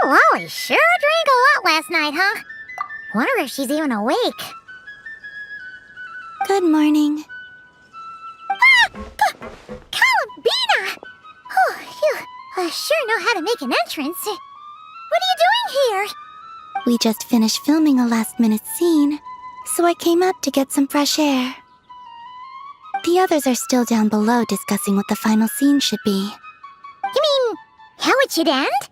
Lolly sure drank a lot last night, huh? Wonder if she's even awake. Good morning. Columbina! Oh, you sure know how to make an entrance. What are you doing here? We just finished filming a last-minute scene, so I came up to get some fresh air. The others are still down below discussing what the final scene should be. You mean, how it should end?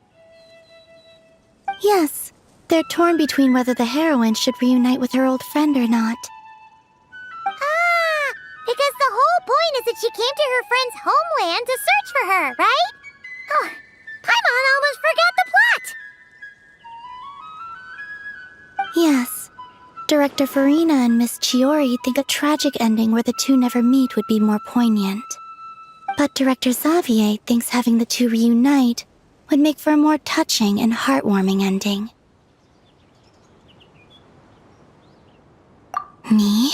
Yes, they're torn between whether the heroine should reunite with her old friend or not. Ah, because the whole point is that she came to her friend's homeland to search for her, right? Oh, Paimon almost forgot the plot! Yes. Director Farina and Miss Chiori think a tragic ending where the two never meet would be more poignant. But Director Xavier thinks having the two reunite would make for a more touching and heartwarming ending. Me?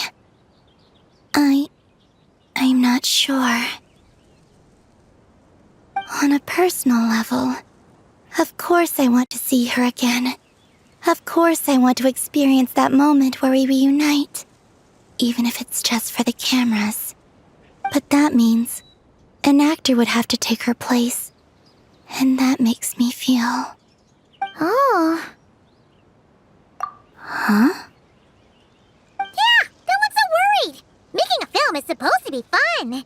I'm not sure. On a personal level, of course I want to see her again. Of course I want to experience that moment where we reunite, even if it's just for the cameras. But that means an actor would have to take her place, and that makes me feel... Oh. Huh? Yeah, don't look so worried. Making a film is supposed to be fun.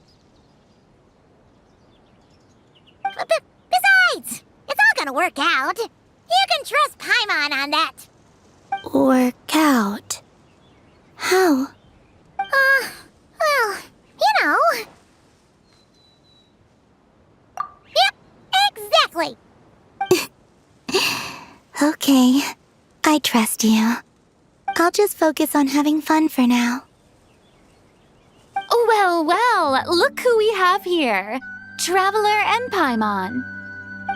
Besides, it's all gonna work out. You can trust Paimon on that. Work out? How? Well, you know. Yep, exactly. Okay, I trust you. I'll just focus on having fun for now. Well, well, look who we have here. Traveler and Paimon.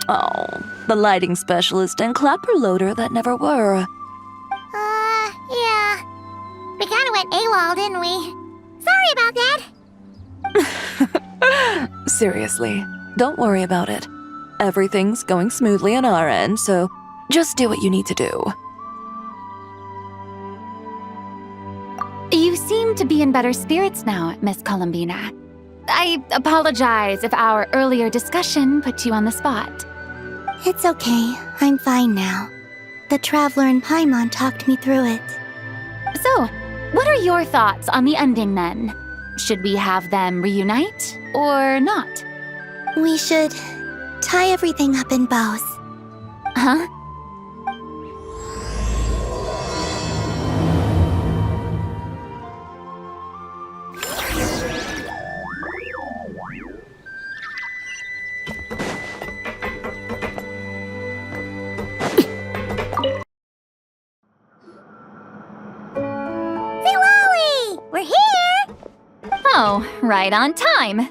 Oh, the lighting specialist and clapper loader that never were. Yeah. We kinda went AWOL, didn't we? Sorry about that. Seriously, don't worry about it. Everything's going smoothly on our end, so just do what you need to do. You seem to be in better spirits now, Miss Columbina. I apologize if our earlier discussion put you on the spot. It's okay, I'm fine now. The Traveler and Paimon talked me through it. So, what are your thoughts on the ending then? Should we have them reunite or not? We should tie everything up in bows. Huh? We're here! Oh, right on time.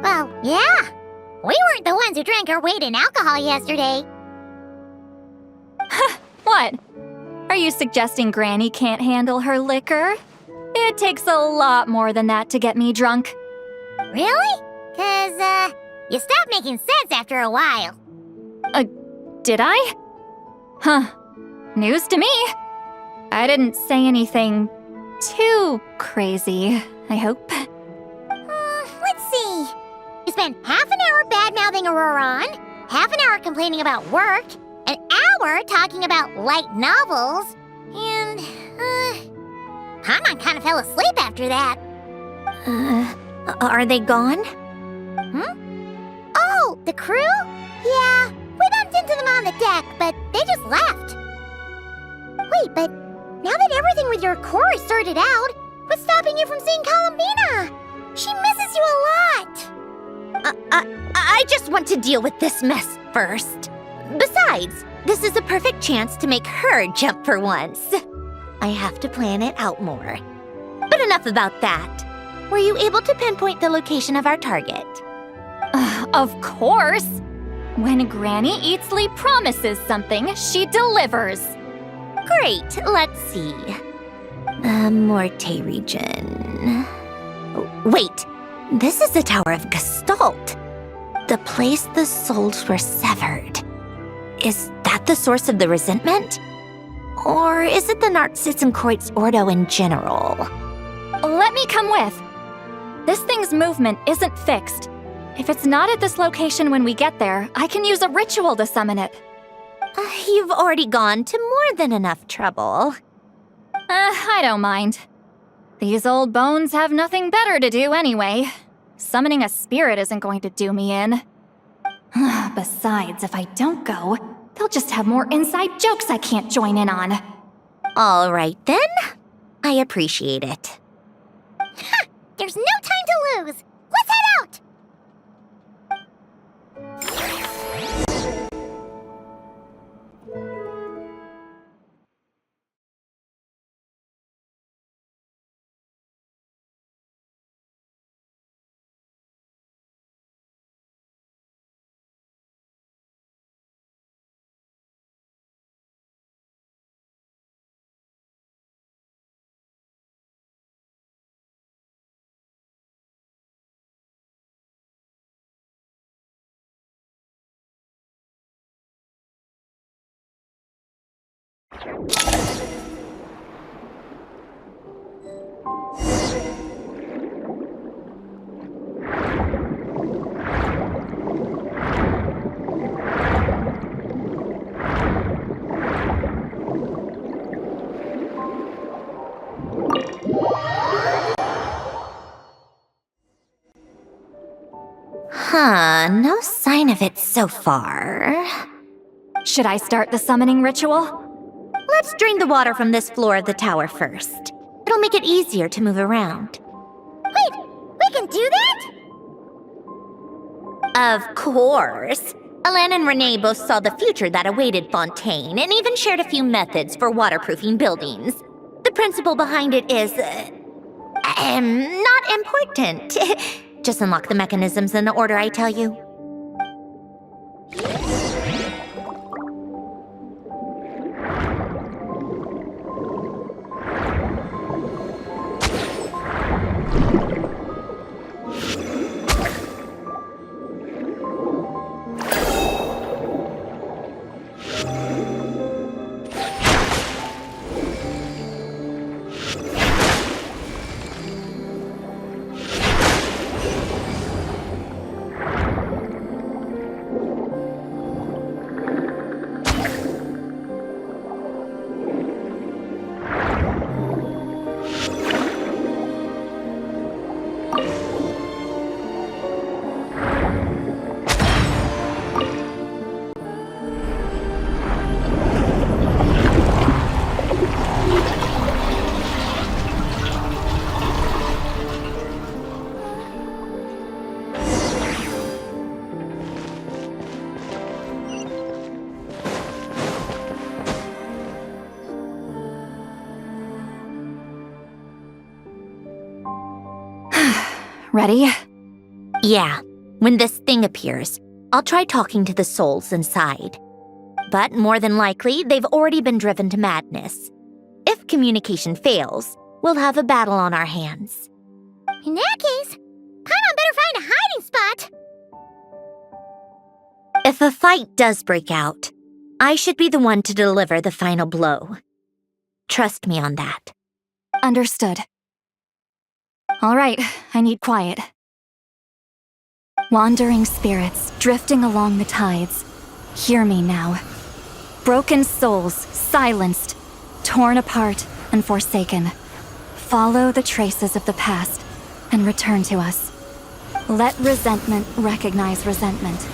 Well, yeah. We weren't the ones who drank our weight in alcohol yesterday. What? Are you suggesting Granny can't handle her liquor? It takes a lot more than that to get me drunk. Really? 'Cause, you stopped making sense after a while. Did I? Huh. News to me. I didn't say anything too crazy, I hope. Let's see. You spent half an hour bad-mouthing Auroron, half an hour complaining about work, an hour talking about light novels, and, Paimon kind of fell asleep after that. Are they gone? Oh, the crew? Yeah, we bumped into them on the deck, but they just left. Wait, but now that everything with your core is sorted out, what's stopping you from seeing Columbina? She misses you a lot. I just want to deal with this mess first. Besides, this is a perfect chance to make her jump for once. I have to plan it out more. But enough about that. Were you able to pinpoint the location of our target? Of course! When Granny Eatsley promises something, she delivers. Great, let's see. Morte region. Wait, this is the Tower of Gestalt. The place the souls were severed. Is that the source of the resentment? Or is it the Narcissenkreuz Ordo in general? Let me come with. This thing's movement isn't fixed. If it's not at this location when we get there, I can use a ritual to summon it. You've already gone to more than enough trouble. I don't mind. These old bones have nothing better to do anyway. Summoning a spirit isn't going to do me in. Besides, if I don't go, they'll just have more inside jokes I can't join in on. All right then. I appreciate it. There's no time to lose. Let's head out! No sign of it so far. Should I start the summoning ritual? Let's drain the water from this floor of the tower first. It'll make it easier to move around. Wait, we can do that? Of course. Alain and Renee both saw the future that awaited Fontaine and even shared a few methods for waterproofing buildings. The principle behind it is, not important. Just unlock the mechanisms in the order I tell you. Ready? Yeah, when this thing appears, I'll try talking to the souls inside. But more than likely, they've already been driven to madness. If communication fails, we'll have a battle on our hands. In that case, Paimon better find a hiding spot. If a fight does break out, I should be the one to deliver the final blow. Trust me on that. Understood. All right, I need quiet. Wandering spirits drifting along the tides. Hear me now. Broken souls, silenced, torn apart, and forsaken. Follow the traces of the past and return to us. Let resentment recognize resentment.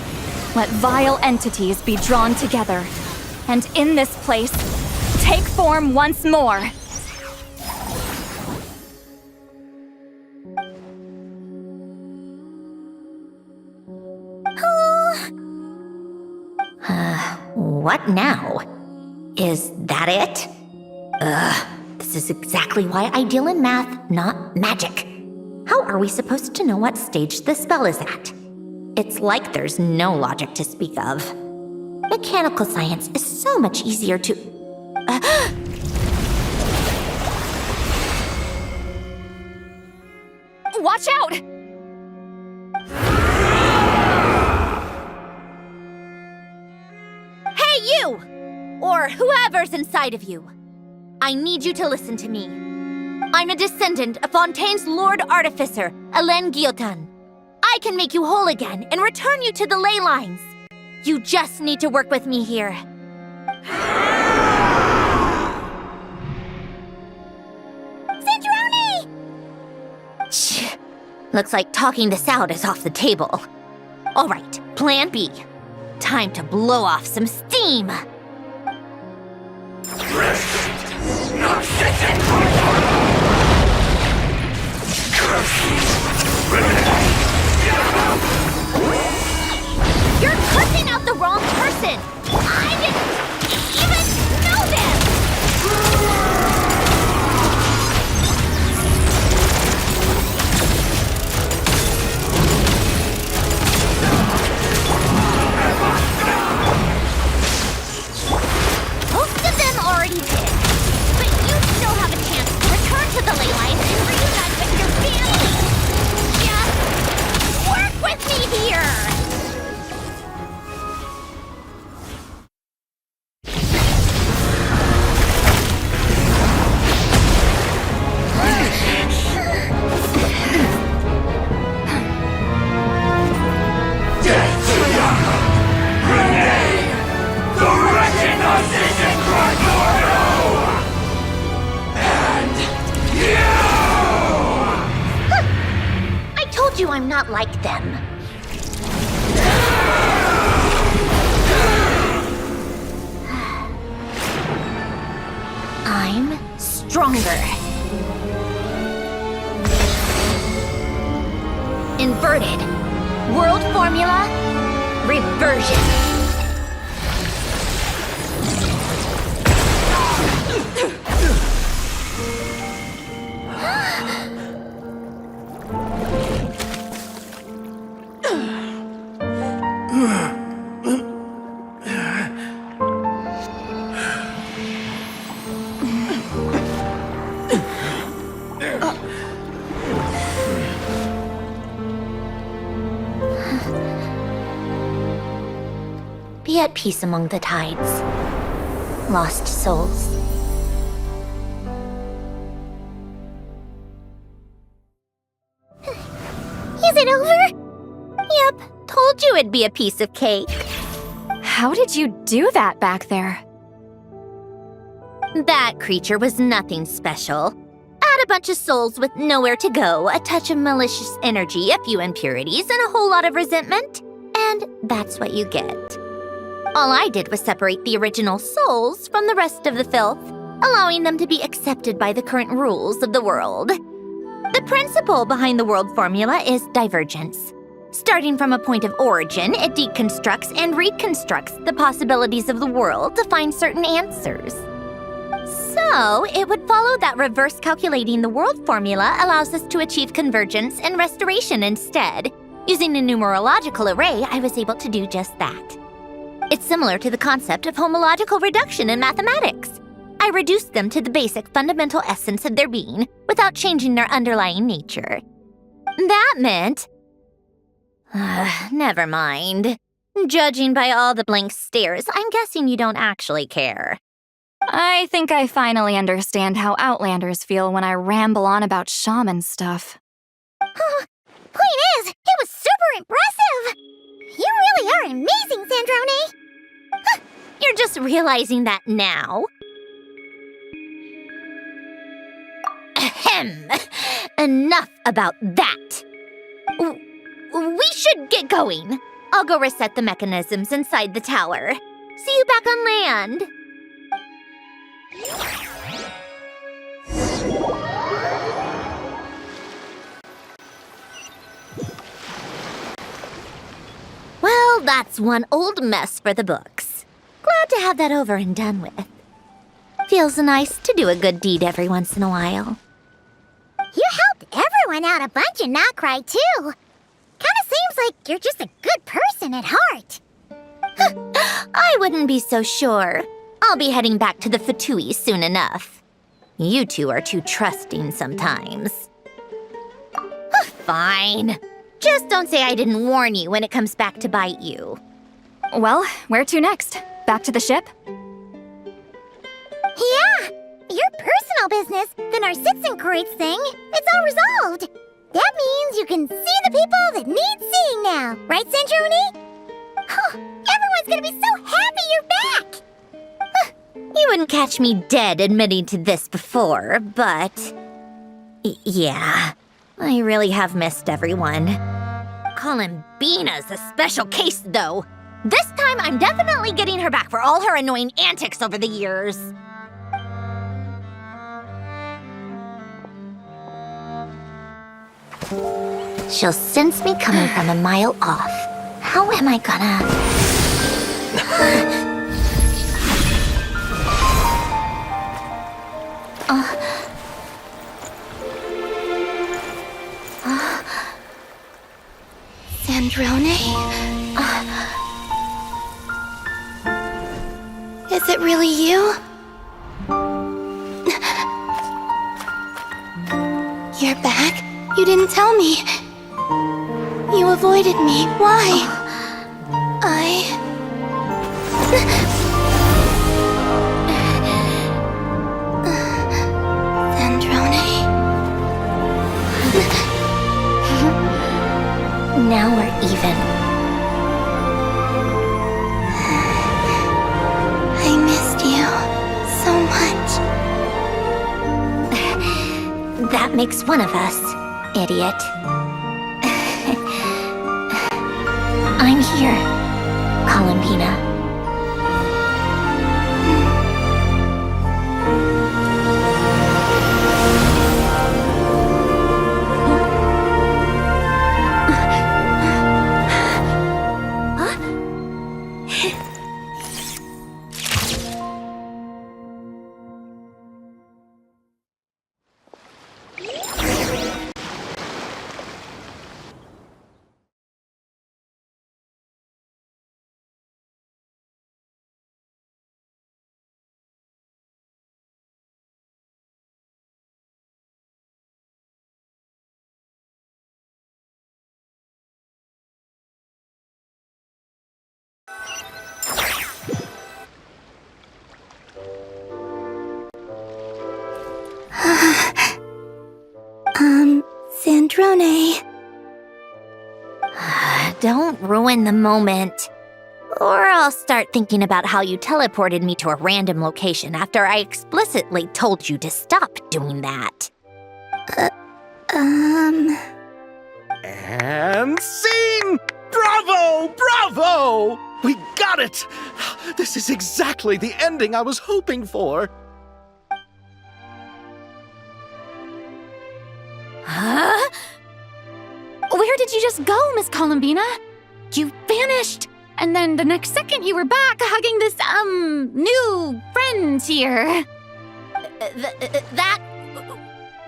Let vile entities be drawn together. And in this place, take form once more. What now? Is that it? This is exactly why I deal in math, not magic. How are we supposed to know what stage the spell is at? It's like there's no logic to speak of. Mechanical science is so much easier to... Watch out! Hey, you! Or whoever's inside of you. I need you to listen to me. I'm a descendant of Fontaine's Lord Artificer, Hélène Guillotin. I can make you whole again and return you to the ley lines. You just need to work with me here. Sandrone! Shh. Looks like talking this out is off the table. All right, plan B. Time to blow off some steam. You're cursing out the wrong person! I didn't even know this! Most of them already did, but you still have a chance to return to the ley lines and reunite with your family! Just work with me here! I told you I'm not like them. I'm stronger. Inverted. World formula. Reversion. Be at peace among the tides, lost souls. Is it over? Yep, told you it'd be a piece of cake. How did you do that back there? That creature was nothing special. Add a bunch of souls with nowhere to go, a touch of malicious energy, a few impurities, and a whole lot of resentment. And that's what you get. All I did was separate the original souls from the rest of the filth, allowing them to be accepted by the current rules of the world. The principle behind the world formula is divergence. Starting from a point of origin, it deconstructs and reconstructs the possibilities of the world to find certain answers. So, it would follow that reverse calculating the world formula allows us to achieve convergence and restoration instead. Using a numerological array, I was able to do just that. It's similar to the concept of homological reduction in mathematics. I reduced them to the basic fundamental essence of their being without changing their underlying nature. That meant... never mind. Judging by all the blank stares, I'm guessing you don't actually care. I think I finally understand how Outlanders feel when I ramble on about shaman stuff. Point is, it was super impressive! You really are amazing, Sandrone! You're just realizing that now? Ahem. Enough about that. We should get going. I'll go reset the mechanisms inside the tower. See you back on land. Well, that's one old mess for the books. Glad to have that over and done with. Feels nice to do a good deed every once in a while. You helped everyone out a bunch and not cry, too. Kinda seems like you're just a good person at heart. I wouldn't be so sure. I'll be heading back to the Fatui soon enough. You two are too trusting sometimes. Fine. Just don't say I didn't warn you when it comes back to bite you. Well, where to next? Back to the ship? Yeah! Your personal business, then our citizen Kreitz thing, it's all resolved. That means you can see the people that need seeing now, right, Sandrone? Oh, everyone's gonna be so happy you're back! You wouldn't catch me dead admitting to this before, but... yeah, I really have missed everyone. Columbina's a special case, though. This time, I'm definitely getting her back for all her annoying antics over the years. She'll sense me coming from a mile off. How am I gonna... Sandrone? Is it really you? You're back? You didn't tell me. You avoided me. Why? Sandrone? Now we're even. I missed you so much. That makes one of us, idiot. I'm here, Columbina. Sandrone. Don't ruin the moment. Or I'll start thinking about how you teleported me to a random location after I explicitly told you to stop doing that. And scene! Bravo! Bravo! We got it! This is exactly the ending I was hoping for. Huh? Where did you just go, Miss Columbina? You vanished, and then the next second you were back hugging this, new friend here. That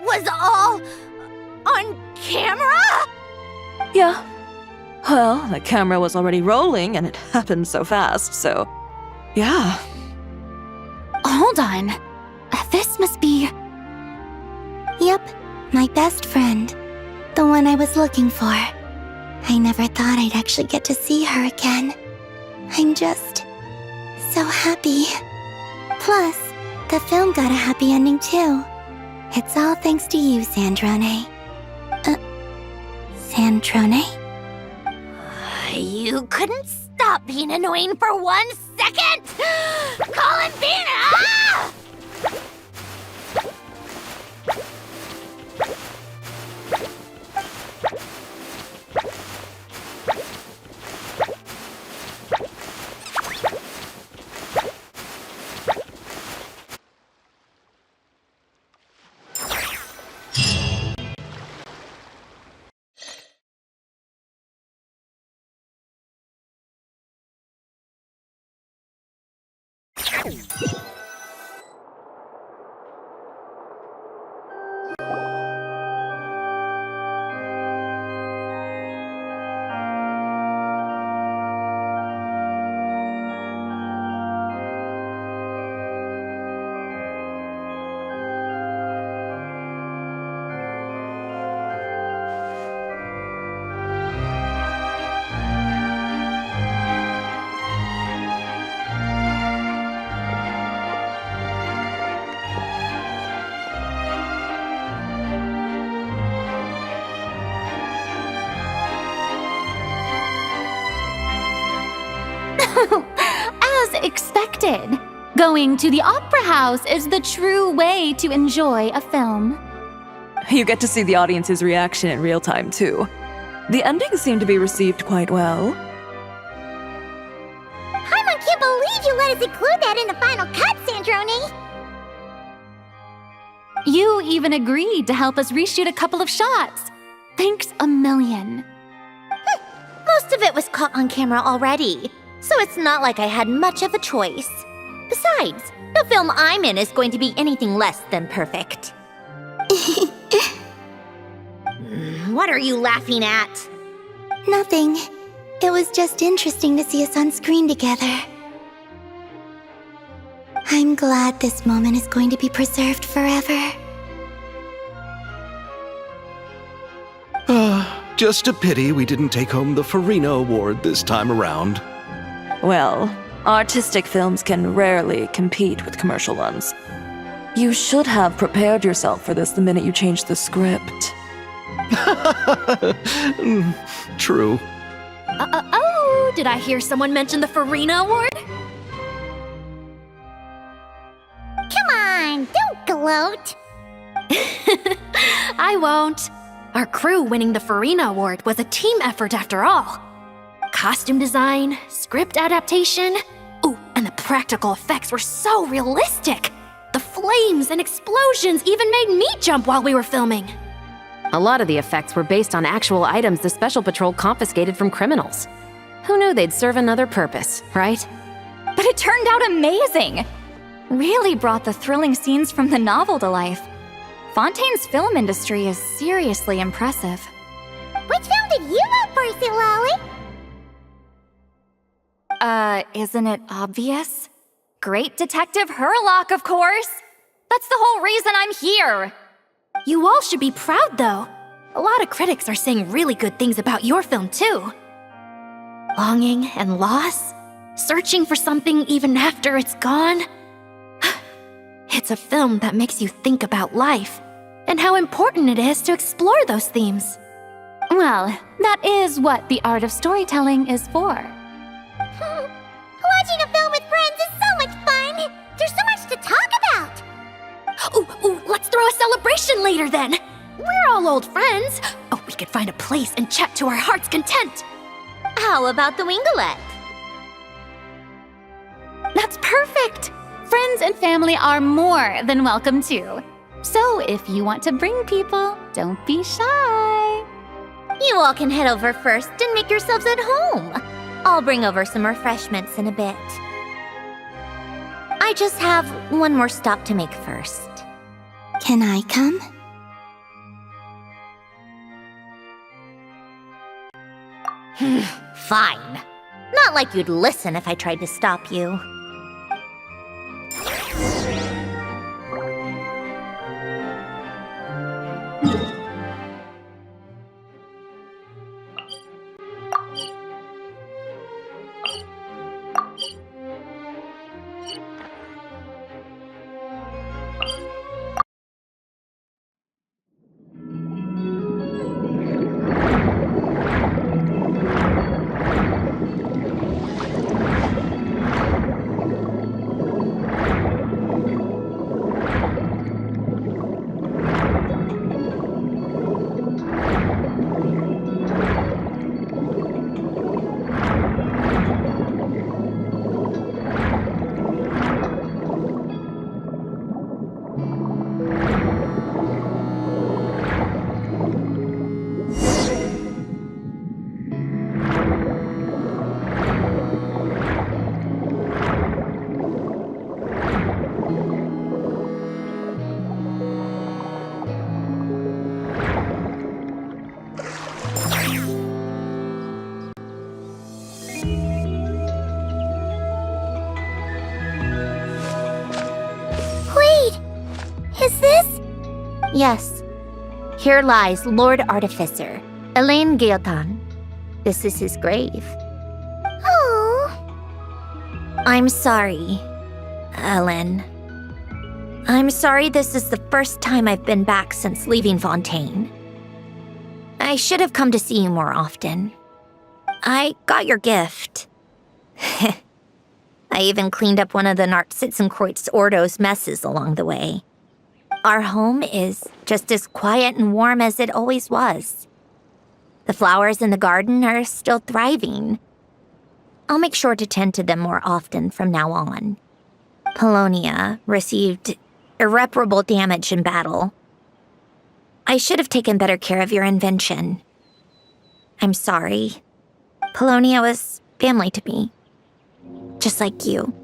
was all on camera? Yeah. Well, the camera was already rolling and it happened so fast, so... yeah. Hold on. This must be... Yep, my best friend. The one I was looking for. I never thought I'd actually get to see her again. I'm just... so happy. Plus, the film got a happy ending too. It's all thanks to you, Sandrone. Sandrone? You couldn't stop being annoying for 1 second? Columbina! As expected. Going to the opera house is the true way to enjoy a film. You get to see the audience's reaction in real time, too. The ending seemed to be received quite well. I can't believe you let us include that in the final cut, Sandrone! You even agreed to help us reshoot a couple of shots. Thanks a million. Most of it was caught on camera already, so it's not like I had much of a choice. Besides, the film I'm in is going to be anything less than perfect. What are you laughing at? Nothing. It was just interesting to see us on screen together. I'm glad this moment is going to be preserved forever. Just a pity we didn't take home the Farina Award this time around. Well, artistic films can rarely compete with commercial ones. You should have prepared yourself for this the minute you changed the script. True. Oh, did I hear someone mention the Farina Award? Come on, don't gloat! I won't. Our crew winning the Farina Award was a team effort after all. Costume design, script adaptation. Ooh, and the practical effects were so realistic. The flames and explosions even made me jump while we were filming. A lot of the effects were based on actual items the Special Patrol confiscated from criminals. Who knew they'd serve another purpose, right? But it turned out amazing! Really brought the thrilling scenes from the novel to life. Fontaine's film industry is seriously impressive. Which film did you vote for, Silali? Isn't it obvious? Great Detective Hurlock, of course! That's the whole reason I'm here! You all should be proud, though. A lot of critics are saying really good things about your film, too. Longing and loss? Searching for something even after it's gone? It's a film that makes you think about life and how important it is to explore those themes. Well, that is what the art of storytelling is for. Watching a film with friends is so much fun! There's so much to talk about! Ooh, let's throw a celebration later then! We're all old friends. Oh, we could find a place and chat to our heart's content. How about the Wingalette? That's perfect! Friends and family are more than welcome too. So if you want to bring people, don't be shy. You all can head over first and make yourselves at home. I'll bring over some refreshments in a bit. I just have one more stop to make first. Can I come? Fine. Not like you'd listen if I tried to stop you. Yes. Here lies Lord Artificer, Elaine Gaeltan. This is his grave. Oh. I'm sorry, Ellen. I'm sorry this is the first time I've been back since leaving Fontaine. I should have come to see you more often. I got your gift. I even cleaned up one of the Narcitzenkreuz Ordo's messes along the way. Our home is just as quiet and warm as it always was. The flowers in the garden are still thriving. I'll make sure to tend to them more often from now on. Polonia received irreparable damage in battle. I should have taken better care of your invention. I'm sorry. Polonia was family to me. Just like you.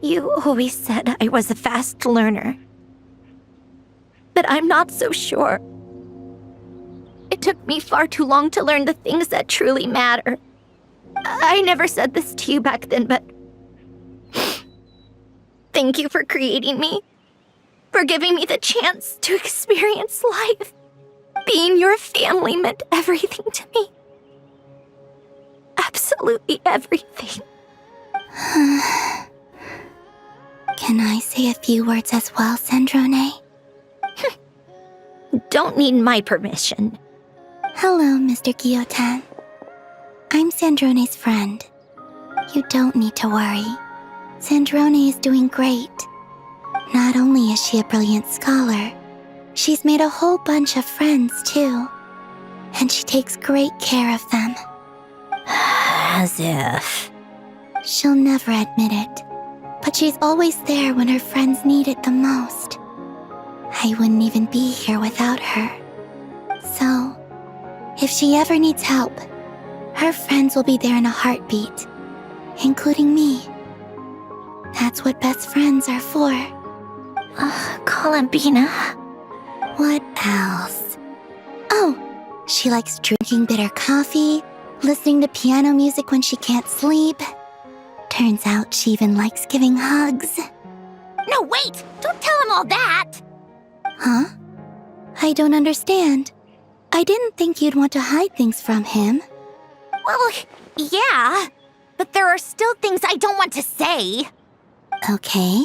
You always said I was a fast learner. But I'm not so sure. It took me far too long to learn the things that truly matter. I never said this to you back then, but thank you for creating me, for giving me the chance to experience life. Being your family meant everything to me. Absolutely everything. Can I say a few words as well, Sandrone? Don't need my permission. Hello, Mr. Guillotin. I'm Sandrone's friend. You don't need to worry. Sandrone is doing great. Not only is she a brilliant scholar, she's made a whole bunch of friends, too. And she takes great care of them. As if. She'll never admit it, but she's always there when her friends need it the most. I wouldn't even be here without her. So, if she ever needs help, her friends will be there in a heartbeat, including me. That's what best friends are for. Columbina. What else? Oh, she likes drinking bitter coffee, listening to piano music when she can't sleep. Turns out she even likes giving hugs. No, wait! Don't tell him all that! Huh? I don't understand. I didn't think you'd want to hide things from him. Well, yeah, but there are still things I don't want to say. Okay.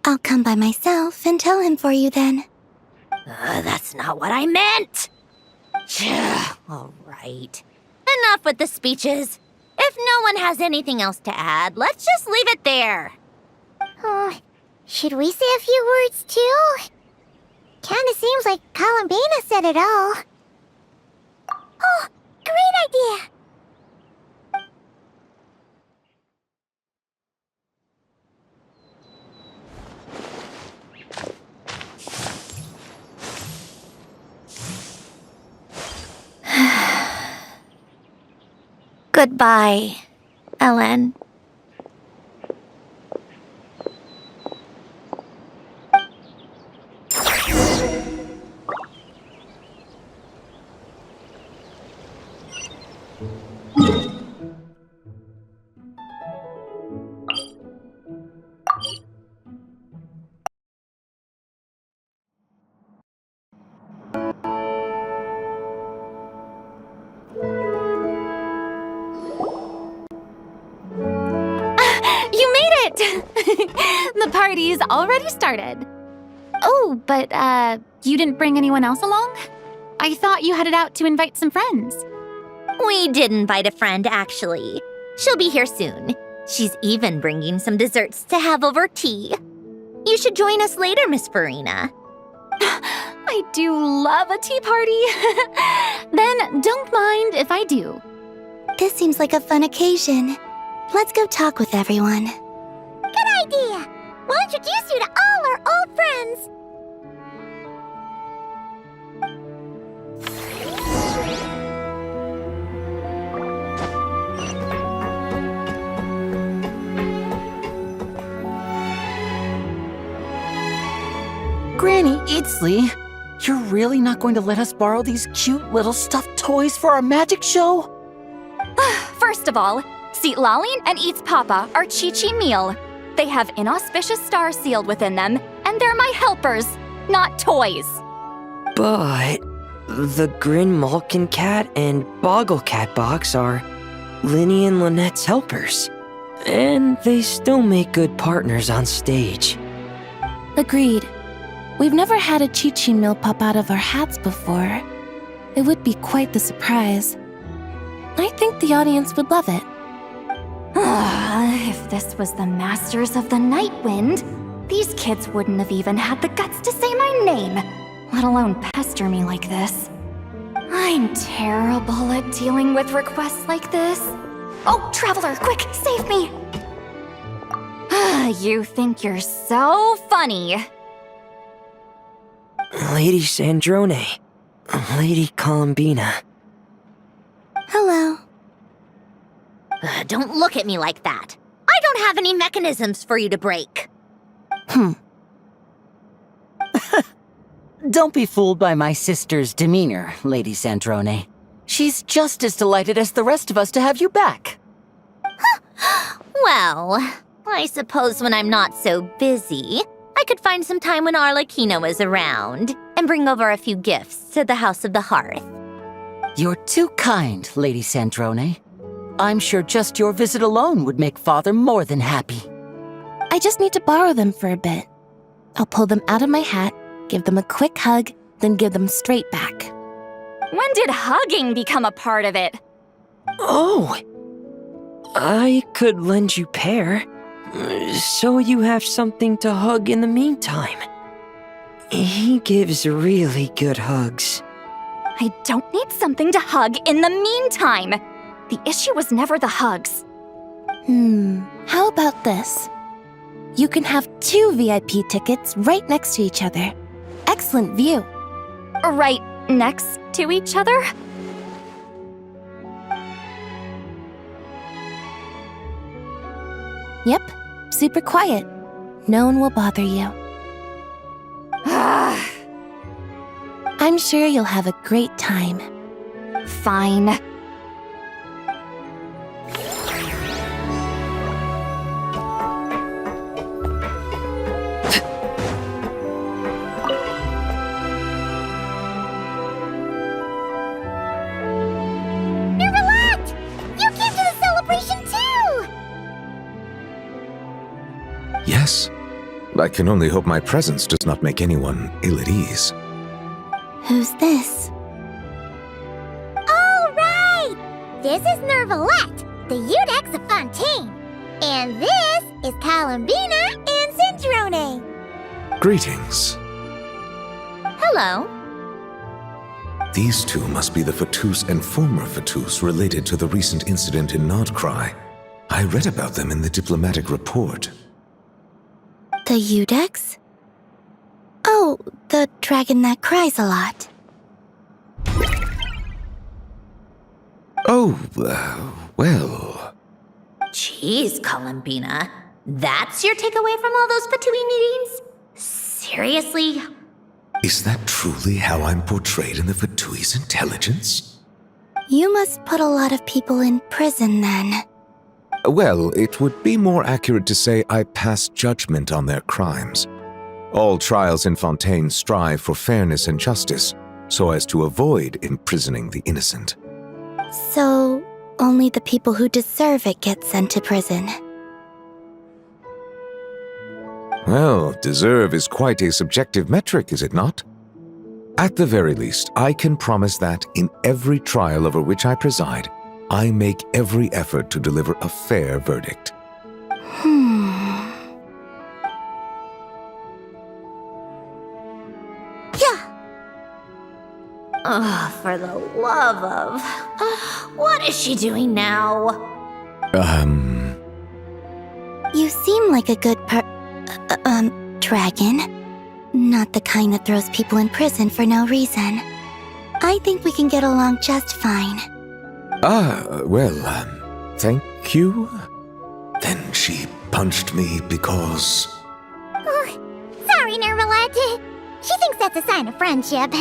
I'll come by myself and tell him for you then. That's not what I meant! All right. Enough with the speeches. If no one has anything else to add, let's just leave it there. Should we say a few words too? Kinda seems like Columbina said it all. Oh, great idea! Goodbye, Ellen. The party's already started. Oh, but, you didn't bring anyone else along? I thought you headed out to invite some friends. We did invite a friend, actually. She'll be here soon. She's even bringing some desserts to have over tea. You should join us later, Miss Farina. I do love a tea party. Then don't mind if I do. This seems like a fun occasion. Let's go talk with everyone. Good idea! We'll introduce you to all our old friends. Granny Itzley, you're really not going to let us borrow these cute little stuffed toys for our magic show? First of all, Seatlalin and Eats Papa are Chi-Chi meal. They have inauspicious stars sealed within them, and they're my helpers, not toys. But the Grin Malkin Cat and Boggle Cat box are Linny and Lynette's helpers. And they still make good partners on stage. Agreed. We've never had a Chi-Chi meal pop out of our hats before. It would be quite the surprise. I think the audience would love it. If this was the Masters of the Night Wind, these kids wouldn't have even had the guts to say my name, let alone pester me like this. I'm terrible at dealing with requests like this. Oh, Traveler, quick, save me! You think you're so funny. Lady Sandrone. Lady Columbina. Hello. Don't look at me like that. I don't have any mechanisms for you to break. Don't be fooled by my sister's demeanor, Lady Sandrone. She's just as delighted as the rest of us to have you back. Well, I suppose when I'm not so busy, I could find some time when Arlecchino is around and bring over a few gifts to the House of the Hearth. You're too kind, Lady Sandrone. I'm sure just your visit alone would make Father more than happy. I just need to borrow them for a bit. I'll pull them out of my hat, give them a quick hug, then give them straight back. When did hugging become a part of it? Oh! I could lend you pair, so you have something to hug in the meantime. He gives really good hugs. I don't need something to hug in the meantime. The issue was never the hugs. How about this? You can have 2 VIP tickets right next to each other. Excellent view. Right next to each other? Yep, super quiet. No one will bother you. I'm sure you'll have a great time. Fine. Nervalette! You came to the celebration too! Yes. I can only hope my presence does not make anyone ill at ease. Who's this? All right! This is Nervalette, the Udex of Fontaine. And this is Columbina and Sandrone. Greetings. Hello. These two must be the Fatus and former Fatus related to the recent incident in Nodcry. I read about them in the diplomatic report. The Udex? Oh, the dragon that cries a lot. Oh, well... Jeez, Columbina. That's your takeaway from all those Fatui meetings? Seriously? Is that truly how I'm portrayed in the Fatui's intelligence? You must put a lot of people in prison then. Well, it would be more accurate to say I pass judgment on their crimes. All trials in Fontaine strive for fairness and justice, so as to avoid imprisoning the innocent. So, only the people who deserve it get sent to prison. Well, deserve is quite a subjective metric, is it not? At the very least, I can promise that in every trial over which I preside, I make every effort to deliver a fair verdict. Oh, for the love of... what is she doing now? You seem like a good dragon. Not the kind that throws people in prison for no reason. I think we can get along just fine. Thank you? Then she punched me because... Oh, sorry, Nervalette. She thinks that's a sign of friendship.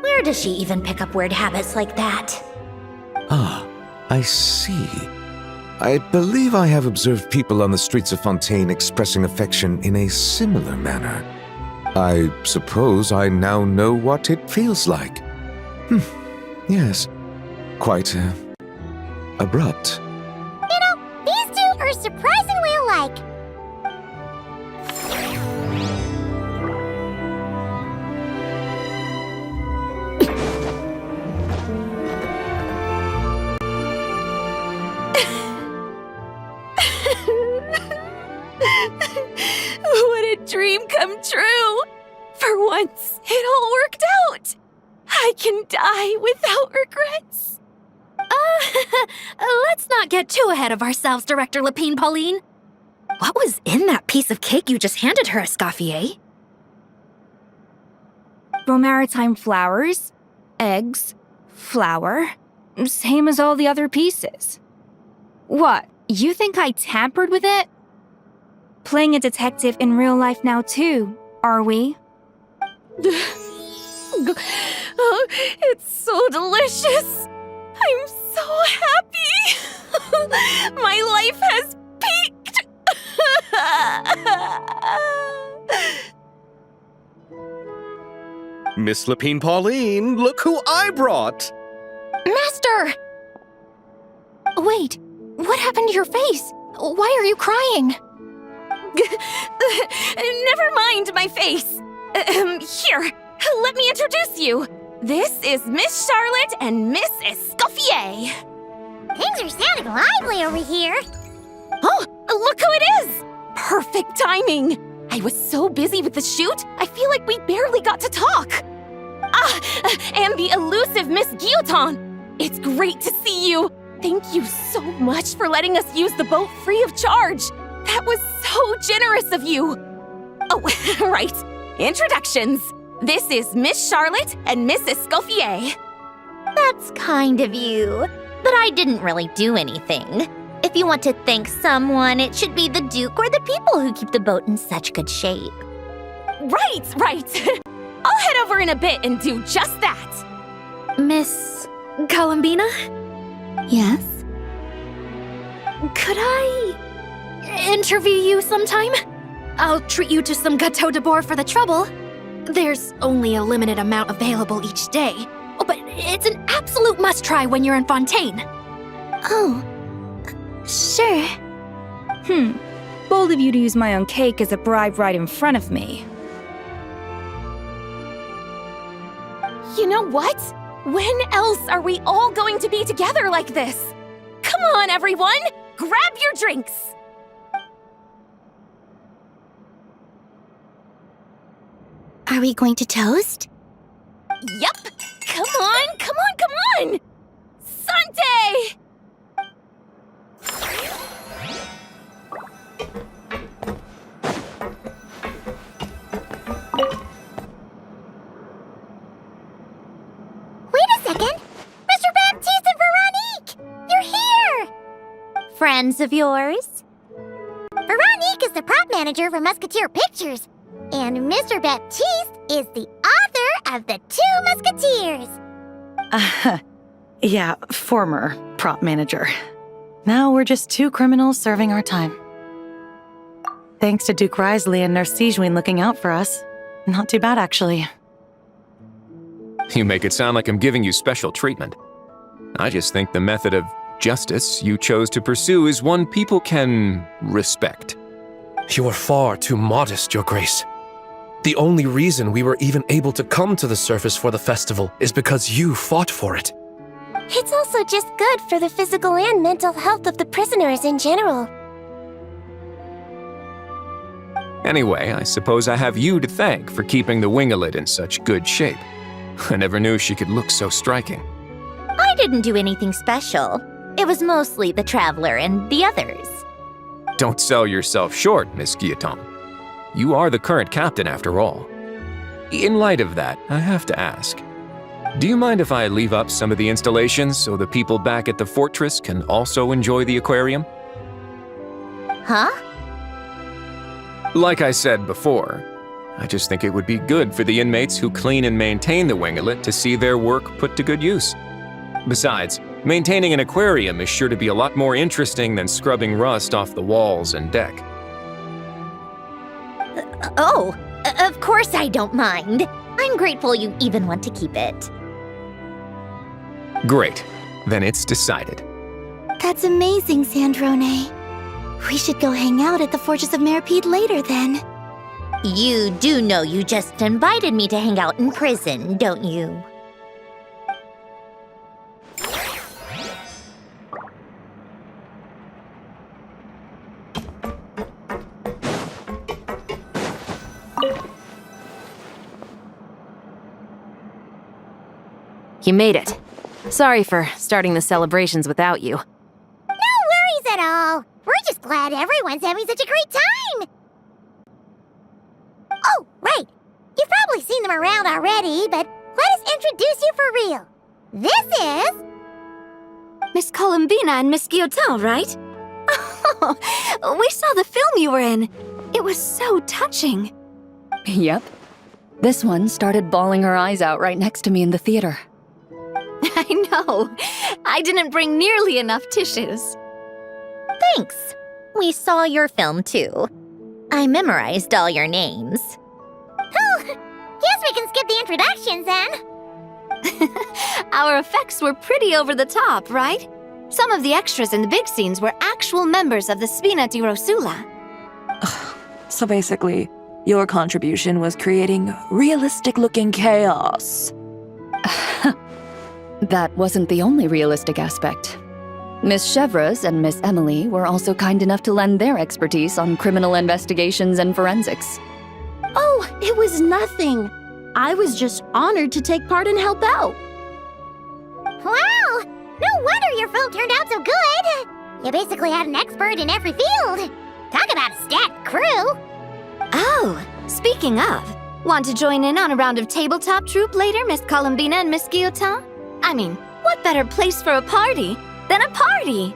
Where does she even pick up weird habits like that? Ah, I see. I believe I have observed people on the streets of Fontaine expressing affection in a similar manner. I suppose I now know what it feels like. Yes, quite, abrupt. You know, these two are surprisingly alike. come true. For once, it all worked out. I can die without regrets. Let's not get too ahead of ourselves, Director Lapine Pauline. What was in that piece of cake you just handed her, Escoffier? Bromaritime flowers, eggs, flour, same as all the other pieces. What, you think I tampered with it? Playing a detective in real life now too, are we? Oh, it's so delicious. I'm so happy. My life has peaked. Miss Lapine Pauline, look who I brought! Master! Wait, what happened to your face? Why are you crying? Never mind my face. Here, let me introduce you. This is Miss Charlotte and Miss Escoffier. Things are sounding lively over here. Oh, look who it is! Perfect timing. I was so busy with the shoot, I feel like we barely got to talk. And the elusive Miss Guillotin. It's great to see you. Thank you so much for letting us use the boat free of charge. That was so generous of you. Oh, right. Introductions. This is Miss Charlotte and Miss Escoffier. That's kind of you. But I didn't really do anything. If you want to thank someone, it should be the Duke or the people who keep the boat in such good shape. Right. I'll head over in a bit and do just that. Miss Columbina? Yes? Could I interview you sometime? I'll treat you to some gâteau de bord for the trouble. There's only a limited amount available each day. Oh, but it's an absolute must-try when you're in Fontaine. Oh, sure. Bold of you to use my own cake as a bribe right in front of me. You know what? When else are we all going to be together like this? Come on, everyone! Grab your drinks! Are we going to toast? Yup! Come on! Sante! Wait a second! Mr. Baptiste and Veronique! You're here! Friends of yours? Veronique is the prop manager for Musketeer Pictures, and Mr. Baptiste is the author of The Two Musketeers. Yeah, former prop manager. Now we're just two criminals serving our time. Thanks to Duke Risley and Nurse Sigewin looking out for us. Not too bad, actually. You make it sound like I'm giving you special treatment. I just think the method of justice you chose to pursue is one people can respect. You are far too modest, Your Grace. The only reason we were even able to come to the surface for the festival is because you fought for it. It's also just good for the physical and mental health of the prisoners in general. Anyway, I suppose I have you to thank for keeping the winglet in such good shape. I never knew she could look so striking. I didn't do anything special. It was mostly the Traveler and the others. Don't sell yourself short, Miss Guillotin. You are the current captain, after all. In light of that, I have to ask, do you mind if I leave up some of the installations so the people back at the fortress can also enjoy the aquarium? Huh? Like I said before, I just think it would be good for the inmates who clean and maintain the winglet to see their work put to good use. Besides, maintaining an aquarium is sure to be a lot more interesting than scrubbing rust off the walls and deck. Oh, of course I don't mind. I'm grateful you even want to keep it. Great. Then it's decided. That's amazing, Sandrone. We should go hang out at the Fortress of Meripede later, then. You do know you just invited me to hang out in prison, don't you? You made it. Sorry for starting the celebrations without you. No worries at all. We're just glad everyone's having such a great time. Oh, right. You've probably seen them around already, but let us introduce you for real. This is... Miss Columbina and Miss Guillotin, right? Oh, we saw the film you were in. It was so touching. Yep. This one started bawling her eyes out right next to me in the theater. I know. I didn't bring nearly enough tissues. Thanks. We saw your film too. I memorized all your names. Oh, guess we can skip the introductions then. Our effects were pretty over the top, right? Some of the extras in the big scenes were actual members of the Spina di Rosula. So basically, your contribution was creating realistic-looking chaos. That wasn't the only realistic aspect. Miss Chevres and Miss Emily were also kind enough to lend their expertise on criminal investigations and forensics. Oh, it was nothing. I was just honored to take part and help out. Wow! No wonder your film turned out so good! You basically had an expert in every field. Talk about a stacked crew! Oh, speaking of, want to join in on a round of tabletop troupe later, Miss Columbina and Miss Guillotin? I mean, what better place for a party than a party?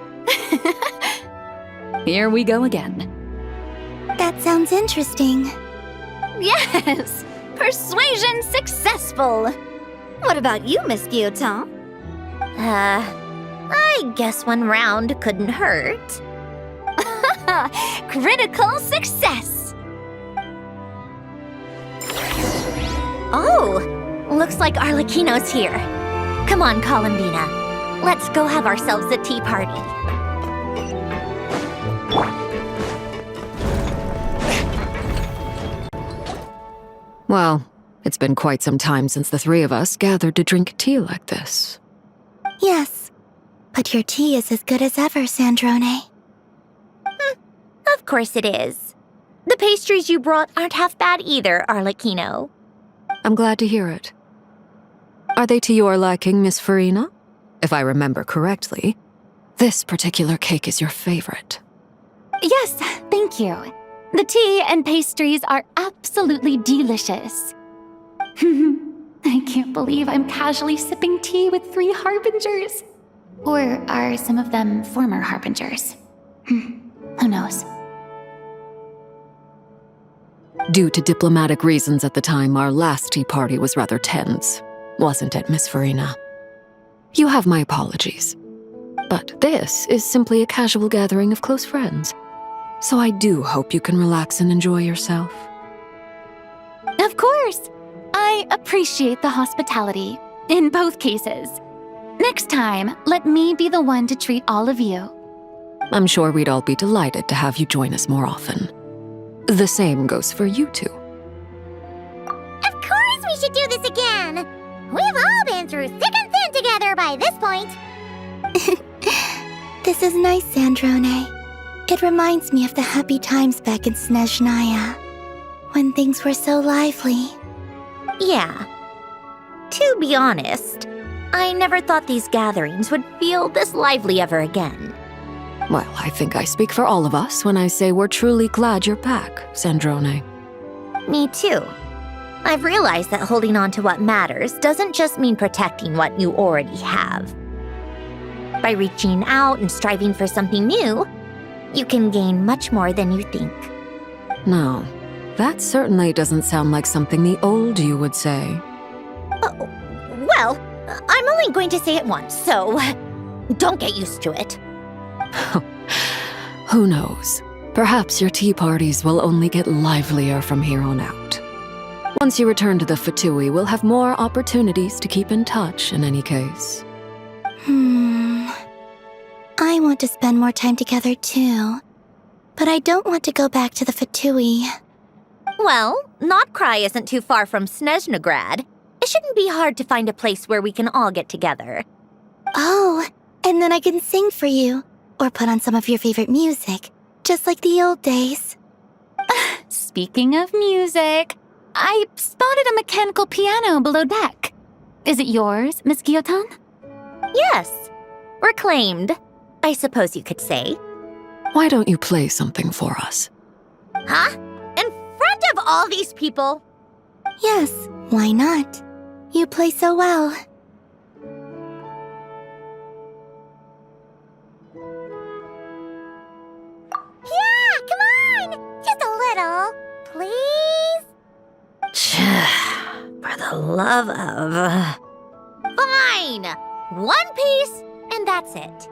Here we go again. That sounds interesting. Yes! Persuasion successful! What about you, Miss Guillotin? I guess one round couldn't hurt. Critical success! Oh, looks like Arlecchino's here. Come on, Columbina. Let's go have ourselves a tea party. Well, it's been quite some time since the three of us gathered to drink tea like this. Yes, but your tea is as good as ever, Sandrone. Of course it is. The pastries you brought aren't half bad either, Arlecchino. I'm glad to hear it. Are they to your liking, Miss Farina? If I remember correctly, this particular cake is your favorite. Yes, thank you. The tea and pastries are absolutely delicious. I can't believe I'm casually sipping tea with 3 harbingers. Or are some of them former harbingers? Who knows? Due to diplomatic reasons at the time, our last tea party was rather tense, wasn't it, Miss Farina? You have my apologies. But this is simply a casual gathering of close friends. So I do hope you can relax and enjoy yourself. Of course! I appreciate the hospitality, in both cases. Next time, let me be the one to treat all of you. I'm sure we'd all be delighted to have you join us more often. The same goes for you two. Of course we should do this again! We've all been through thick and thin together by this point. This is nice, Sandrone. It reminds me of the happy times back in Snezhnaya, when things were so lively. Yeah. To be honest, I never thought these gatherings would feel this lively ever again. Well, I think I speak for all of us when I say we're truly glad you're back, Sandrone. Me too. I've realized that holding on to what matters doesn't just mean protecting what you already have. By reaching out and striving for something new, you can gain much more than you think. No, that certainly doesn't sound like something the old you would say. Oh, well, I'm only going to say it once, so don't get used to it. Who knows? Perhaps your tea parties will only get livelier from here on out. Once you return to the Fatui, we'll have more opportunities to keep in touch in any case. I want to spend more time together too, but I don't want to go back to the Fatui. Well, Notcry isn't too far from Snezhnograd. It shouldn't be hard to find a place where we can all get together. Oh, and then I can sing for you, or put on some of your favorite music, just like the old days. Speaking of music, I spotted a mechanical piano below deck. Is it yours, Miss Guillotin? Yes. Reclaimed, I suppose you could say. Why don't you play something for us? Huh? In front of all these people? Yes, why not? You play so well. Yeah, come on! Just a little, please? For the love of... Fine! One piece, and that's it.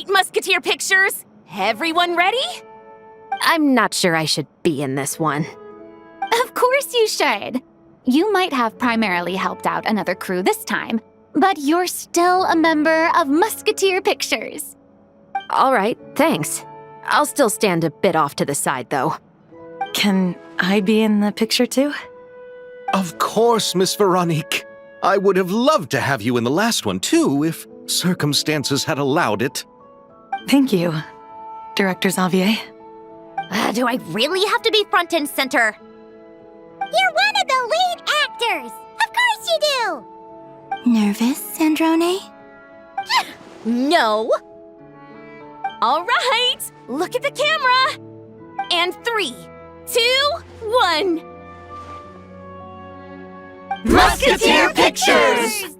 Musketeer pictures! Everyone ready? I'm not sure I should be in this one. Of course you should. You might have primarily helped out another crew this time, but you're still a member of Musketeer Pictures. All right, thanks. I'll still stand a bit off to the side, though. Can I be in the picture too? Of course, Miss Veronique. I would have loved to have you in the last one too, if circumstances had allowed it. Thank you, Director Xavier. Do I really have to be front and center? You're one of the lead actors! Of course you do! Nervous, Sandrone? No! All right, look at the camera! And 3, 2, 1... Musketeer Pictures!